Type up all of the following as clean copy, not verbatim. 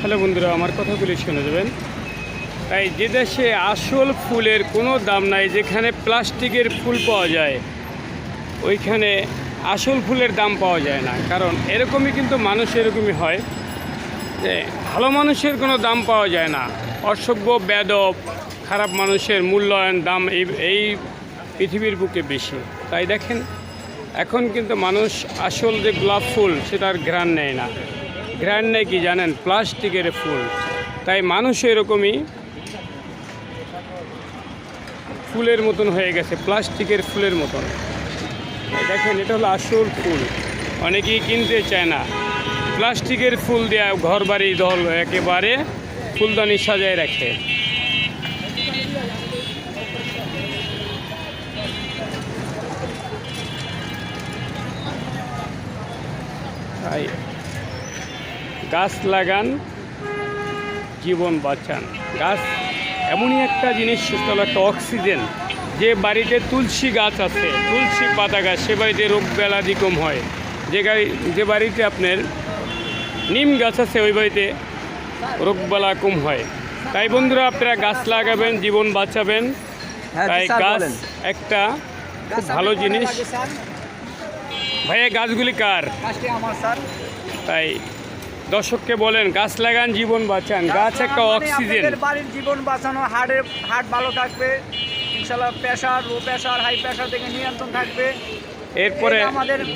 Hello বন্ধুরা, আমার কথাগুলি শুনে যাবেন। তাই যে দেশে আসল ফুলের কোনো দাম নাই, যেখানে প্লাস্টিকের ফুল পাওয়া যায় ওইখানে আসল ফুলের দাম পাওয়া যায় না। কারণ এরকমই কিন্তু মানুষ এরকমই হয় যে ভালো মানুষের কোনো দাম পাওয়া যায় না, অসভ্য বেয়াদব খারাপ মানুষের মূল্যায়ন দাম এই পৃথিবীর বুকে বেশি। তাই দেখেন এখন কিন্তু মানুষ আসল যে গোলাপ ফুল সেটার ঘ্রাণ নেয় না। ঘ্রাণ নেয় কি জানেন? প্লাস্টিকের ফুল। তাই মানুষ এরকমই ফুলের মতন হয়ে গেছে, প্লাস্টিকের ফুলের মতন। দেখেন এটা হলো আসল ফুল, অনেকেই কিনতে চায় না। প্লাস্টিকের ফুল দেওয়া ঘর বাড়ি দল একেবারে ফুলদানি সাজায় রাখে। তাই গাছ লাগান, জীবন বাঁচান। গাছ এমনই একটা জিনিস, সেটা হলো একটা অক্সিজেন। যে বাড়িতে তুলসী গাছ আছে, তুলসী পাতা গাছ, সে বাড়িতে রোগ ব্যাধি কম হয়। যে বাড়িতে আপনার নিম গাছ আছে ওই বাড়িতে রোগবালা কম হয়। তাই বন্ধুরা, আপনারা গাছ লাগাবেন, জীবন বাঁচাবেন। তাই গাছ একটা খুব ভালো জিনিস। ভাইয়া গাছগুলি কার? তাই দর্শককে বলেন গাছ লাগান, জীবন বাঁচান। গাছ একটা অক্সিজেন। বাড়ির জীবন বাঁচানো, হার্ট ভালো থাকবে ইনশাআল্লাহ, লো প্রেশার হাই প্রেশার থেকে নিয়ন্ত্রণ থাকবে। এরপরে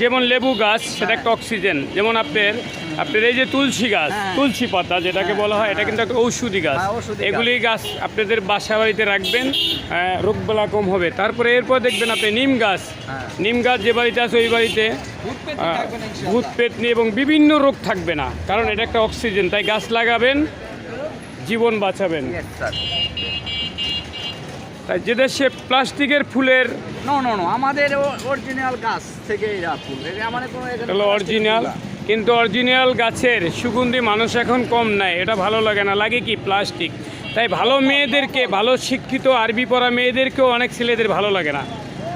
যেমন লেবু গাছ, সেটা একটা অক্সিজেন। যেমন আপনার এই যে তুলসী গাছ, তুলসী পাতা যেটাকে বলা হয়, এটা কিন্তু একটা ঔষধি গাছ। এগুলি গাছ আপনাদের বাসা বাড়িতে রাখবেন, রোগবালা কম হবে। তারপরে এরপর দেখবেন আপনি নিম গাছ। নিম গাছ যে বাড়িতে আছে ওই বাড়িতে ভূত পেতনি এবং বিভিন্ন রোগ থাকবে না, কারণ এটা একটা অক্সিজেন। তাই গাছ লাগাবেন, জীবন বাঁচাবেন। তাই যে দেশে প্লাস্টিকের ফুলের আমাদের অরিজিনাল গাছ থেকে ফুল হলো অরিজিনাল, কিন্তু অরিজিনাল গাছের সুগন্ধি মানুষ এখন কম নেয়। এটা ভালো লাগে না, লাগে কি প্লাস্টিক। তাই ভালো মেয়েদেরকে, ভালো শিক্ষিত আরবি পড়া মেয়েদেরকেও অনেক ছেলেদের ভালো লাগে না,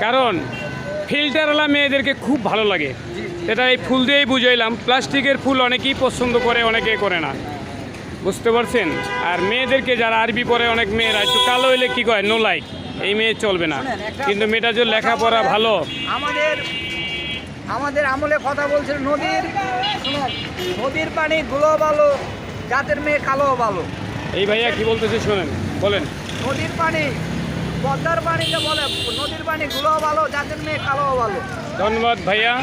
কারণ ফিল্টারওয়ালা মেয়েদেরকে খুব ভালো লাগে। এটা এই ফুল দিয়েই বুঝাইলাম। প্লাস্টিকের ফুল অনেকেই পছন্দ করে, অনেকে করে না, বুঝতে পারছেন? আর মেয়েদেরকে যারা আরবি পড়ে, অনেক মেয়েরা একটু কালো হইলে কী কয়, নো লাইক, এই মেয়ে চলবে না। কিন্তু মেয়েটা যে লেখাপড়া ভালো, আমাদের আমলে কথা বলছিল, নদীর পানি গুলো ভালো, জাতের মেয়ে কালো ভালো। এই ভাইয়া কি বলতেছে শোনেন, বলেন। নদীর পানি, পদ্মার পানিকে বলে নদীর পানি গুলো ভালো, জাতের মেয়ে কালো ভালো। ধন্যবাদ ভাইয়া।